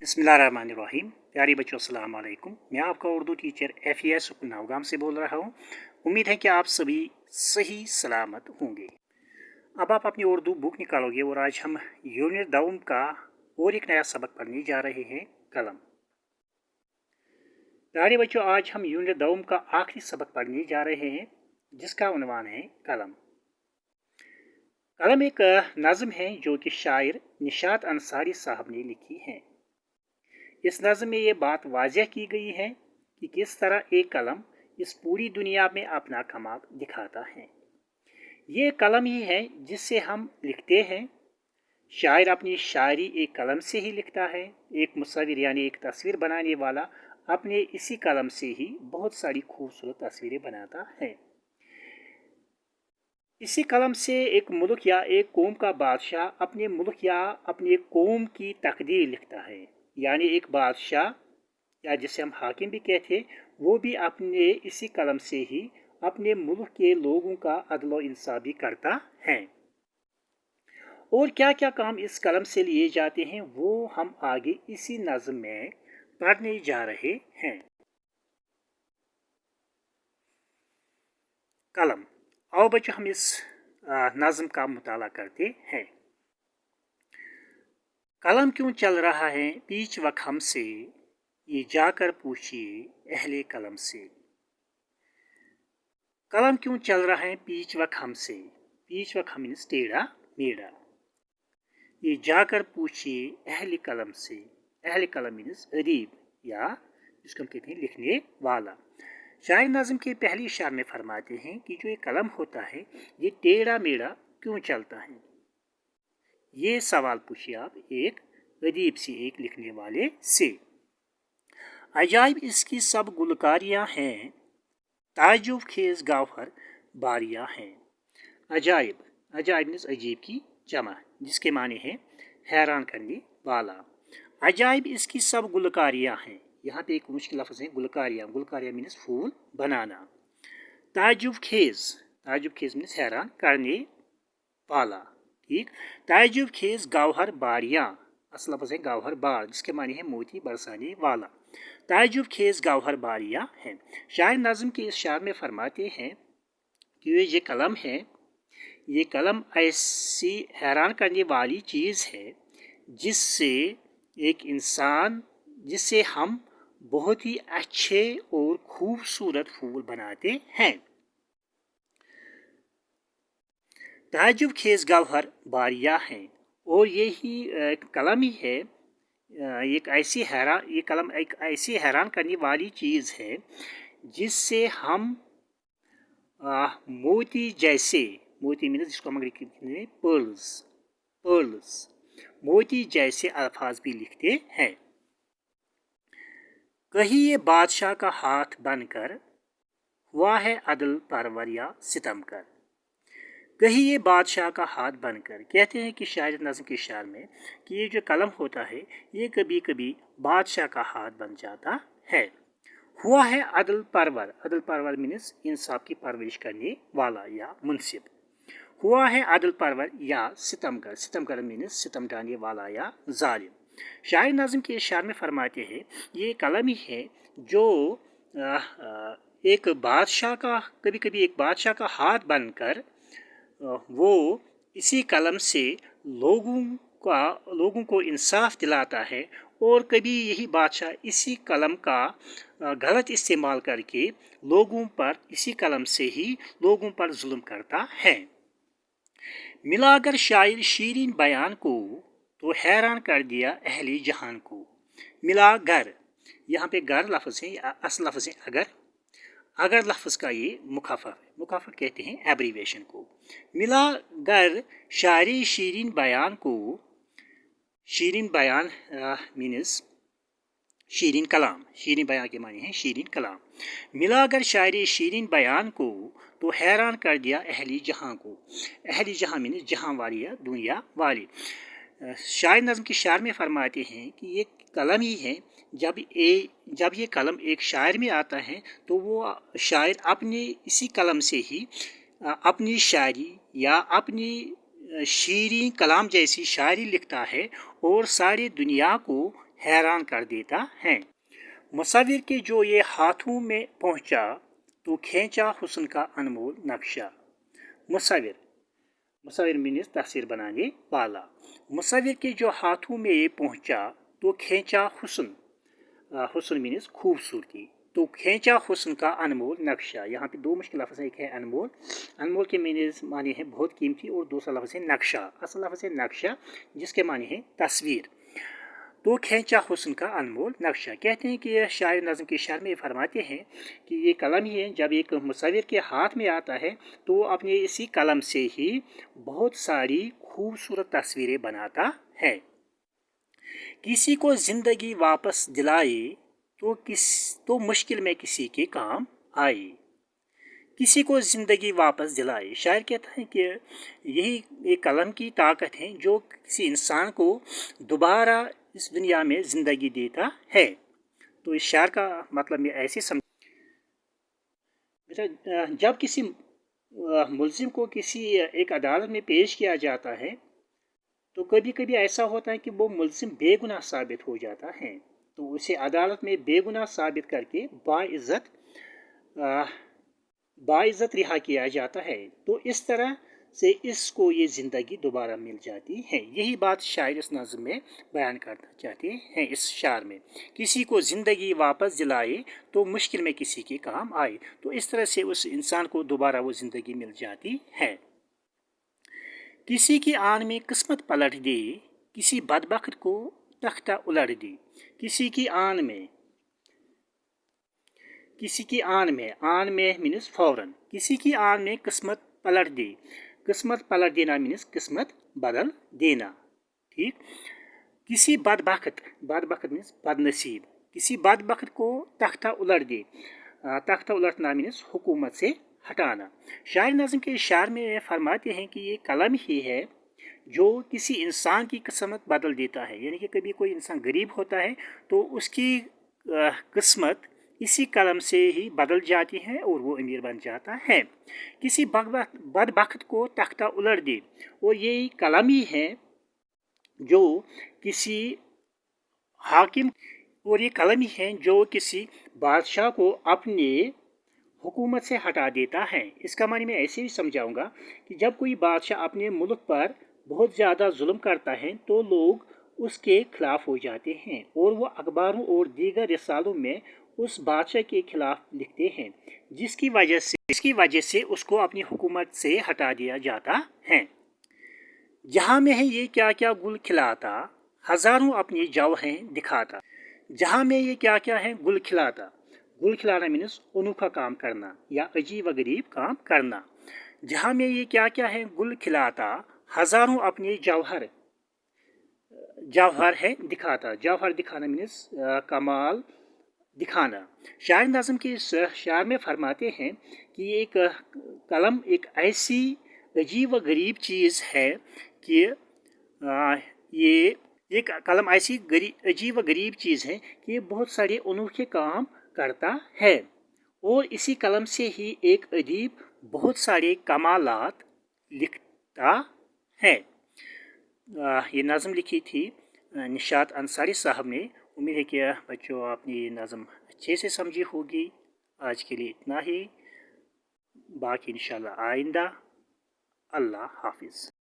बिस्मिल्लाहिर्रहमानिर्रहीम। प्यारे बच्चों अस्सलाम वालेकुम। मैं आपका उर्दू टीचर FES नवगाम से बोल रहा हूँ। उम्मीद है कि आप सभी सही सलामत होंगे। अब आप अपनी उर्दू बुक निकालोगे और आज हम यूनिट दाउम का और एक नया सबक पढ़ने जा रहे हैं, कलम। प्यारे बच्चों, आज हम यूनिट दाउम का आखिरी सबक पढ़ने जा रहे हैं जिसका उन्वान है कलम। कलम एक नज़म है जो कि शायर निशात अंसारी साहब ने लिखी है। इस नज़म में ये बात वाज़ेह की गई है कि किस तरह एक कलम इस पूरी दुनिया में अपना कमाल दिखाता है। ये कलम ही है जिससे हम लिखते हैं। शायर अपनी शायरी एक कलम से ही लिखता है। एक मुसव्विर यानी एक तस्वीर बनाने वाला अपने इसी कलम से ही बहुत सारी खूबसूरत तस्वीरें बनाता है। इसी कलम से एक मुल्क या एक कौम का बादशाह अपने मुल्क या अपने कौम की तकदीर लिखता है। यानी एक बादशाह या जिसे हम हाकिम भी कहते हैं, वो भी अपने इसी कलम से ही अपने मुल्क के लोगों का अदल व इंसाफ भी करता है। और क्या क्या काम इस कलम से लिए जाते हैं वो हम आगे इसी नज़म में पढ़ने जा रहे हैं। कलम। आओ बच्चों, हम इस नज़म का मुताला करते हैं। कलम क्यों चल रहा है पीछ व खम से, ये जाकर पूछिए अहले कलम से। कलम क्यों चल रहा है पीछ व खम से। पीछ व खम मीन्स टेढ़ा मेढ़ा। ये जाकर पूछिए अहले कलम से। अहले कलम मीन्स अदीब या जिसको हम कहते हैं लिखने वाला। शायर नज़म के पहली शार में फरमाते हैं कि जो ये कलम होता है ये टेढ़ा मेढ़ा क्यों चलता है। ये सवाल पूछिए आप एक अदीब से, एक लिखने वाले से। अजाइब इसकी सब गुलकारियाँ हैं, ताजुब खेज गौहर बारियाँ हैं। अजाइब, अजाइब मीन्स अजीब की जमा, जिसके माने हैं हैरान करने वाला। अजाइब इसकी सब गुलकारियाँ हैं। यहाँ पे एक मुश्किल लफ्ज़ है गुलकारियाँ। गुलकारियाँ मीन्स फूल बनाना। ताजुब खेज मीन्स हैरान करने वाला। ठीक। ताजुब खेज गौहर बारियाँ, असल लफ्ज़ है गौहर बार, जिसके माने हैं मोती बरसाने वाला। ताजुब खेज गौहर बारियाँ हैं। शायर नज़म के इस शार में फरमाते हैं कि ये कलम है, ये कलम ऐसी हैरान करने वाली चीज़ है जिससे एक इंसान, जिससे हम बहुत ही अच्छे और खूबसूरत फूल बनाते हैं। ताजुब खेज गौहर बारियाँ हैं। और यही कलम ही है, ये कलम एक ऐसी हैरान करने वाली चीज़ है जिससे हम मोती जैसे, मोती मीन्स जिसको हम अंग्रेजी में पर्ल्स, मोती जैसे अल्फाज भी लिखते हैं। कहीं ये बादशाह का हाथ बनकर हुआ है अदल परवर या सितम कर। कहीं ये बादशाह का हाथ बनकर, कहते हैं कि शायर नज़म के शार में कि ये जो कलम होता है ये कभी कभी बादशाह का हाथ बन जाता है। हुआ है अदल परवर मीन्स इंसाफ की परवरिश करने वाला या मुनसिब। हुआ है अदल परवर या सितमगर मीन्स सितम डालने वाला या जालिम। शायर नज़म के शार में फरमाते हैं ये कलम ही है जो एक बादशाह का, कभी कभी एक बादशाह का हाथ बनकर वो इसी कलम से लोगों को इंसाफ दिलाता है। और कभी यही बादशाह इसी कलम का गलत इस्तेमाल करके लोगों पर, इसी कलम से ही लोगों पर जुल्म करता है। मिलाकर शायर शीरीन बयान को तो हैरान कर दिया अहले जहान को। मिला गर, यहाँ पे गर लफ्ज़ है, असल लफ्ज़ है अगर लफ्ज़ का ये मुखाफफ कहते हैं एब्रीवेशन को। मिला गर शायरी शीरीन बयान को, शीरीन बयान मीन्स शीरीन कलाम, शीरीन बयान के माने हैं शीरीन कलाम। मिला अगर शायरी शीरीन बयान को तो हैरान कर दिया अहली जहां को। अहली जहां मीन्स जहां वाली या दुनिया वाली। शायर नज़म की शार में फरमाते हैं कि ये कलम ही है, जब ये कलम एक शायर में आता है तो वो शायर अपने इसी कलम से ही अपनी शायरी या अपनी शीरीन कलाम जैसी शायरी लिखता है और सारी दुनिया को हैरान कर देता है। मुसव्विर के जो ये हाथों में पहुंचा तो खींचा हुस्न का अनमोल नक्शा। मुसव्विर, मुसव्विर मीन्स तस्वीर बनाने वाला। मुसव्विर के जो हाथों में ये पहुंचा तो खींचा हुस्न, हुस्न मीन्स खूबसूरती, तो खींचा हुस्न का अनमोल नक्शा। यहाँ पे दो मुश्किल लफ्ज़ है, एक है अनमोल, अनमोल के मीनिंग माने हैं बहुत कीमती, और दूसरा लफ्ज़ है नक्शा। असल लफ्ज़ है नक्शा जिसके माने हैं तस्वीर। तो खींचा हुस्न का अनमोल नक्शा। कहते हैं कि यह शायर नज़म के शायर में फरमाते हैं कि ये कलम ही है, जब एक मुसव्विर के हाथ में आता है तो अपने इसी कलम से ही बहुत सारी खूबसूरत तस्वीरें बनाता है। किसी को ज़िंदगी वापस दिलाए तो मुश्किल में किसी के काम आए। किसी को ज़िंदगी वापस दिलाए, शायर कहता है कि यही एक कलम की ताकत है जो किसी इंसान को दोबारा इस दुनिया में ज़िंदगी देता है। तो इस शायर का मतलब मैं ऐसे समझ, जब किसी मुल्ज़िम को किसी एक अदालत में पेश किया जाता है तो कभी कभी ऐसा होता है कि वो मुल्ज़िम बेगुनाह साबित हो जाता है, तो उसे अदालत में बेगुनाह साबित करके बाइज़्ज़त रिहा किया जाता है। तो इस तरह से इसको ये ज़िंदगी दोबारा मिल जाती है। यही बात शायर इस नज़्म में बयान करना चाहते हैं। इस शार में किसी को ज़िंदगी वापस दिलाए तो मुश्किल में किसी के काम आए, तो इस तरह से उस इंसान को दोबारा वो ज़िंदगी मिल जाती है। किसी की आन में किस्मत पलट दे, किसी बदबख्त को तख्ता उलट दे। किसी की आन में, किसी की आन में मीन्स फौरन, किसी की आन में किस्मत पलट दे। किस्मत पलट देना मीन्स किस्मत बदल देना, ठीक। किसी बदबख्त मीन्स बदनसीब, किसी बदबख्त को तख्ता उलट दे। तख्ता उलटना मीन्स हुकूमत से हटाना। शायर नज़म के शायर में फरमाते हैं कि ये कलम ही है जो किसी इंसान की किस्मत बदल देता है। यानी कि कभी कोई इंसान गरीब होता है तो उसकी किस्मत इसी कलम से ही बदल जाती है और वो अमीर बन जाता है। किसी बदबख्त को तख्ता उलट दे, और ये कलम ही है जो किसी हाकिम, और ये कलम ही है जो किसी बादशाह को अपने हुकूमत से हटा देता है। इसका मानी मैं ऐसे भी समझाऊंगा कि जब कोई बादशाह अपने मुल्क पर बहुत ज़्यादा जुल्म करता है तो लोग उसके खिलाफ हो जाते हैं और वो अखबारों और दीगर रिसालों में उस बादशाह के खिलाफ लिखते हैं, जिसकी वजह से उसको अपनी हुकूमत से हटा दिया जाता है। जहाँ में है ये क्या क्या गुल खिलाता, हजारों अपनी जौहरें दिखाता। जहाँ में ये क्या क्या है गुल खिलाता, गुल खिलाना मीन्स अनोखा काम करना या अजीब व गरीब काम करना। जहाँ में ये क्या क्या है गुल खिलाता, हजारों अपने जौहर है दिखाता। जौहर दिखाना मीन्स कमाल दिखाना। शायर नज़म के इस शायर में फरमाते हैं कि एक कलम एक ऐसी अजीब व गरीब चीज़ है कि ये कलम ऐसी अजीब व गरीब चीज़ है कि ये बहुत सारे अनोखे काम करता है, और इसी कलम से ही एक अदीब बहुत सारे कमालात लिखता है। ये नज़म लिखी थी निशात अंसारी साहब ने। उम्मीद है कि बच्चों आपने ये नज़म अच्छे से समझी होगी। आज के लिए इतना ही, बाकी इंशाल्लाह आइंदा। अल्लाह हाफिज़।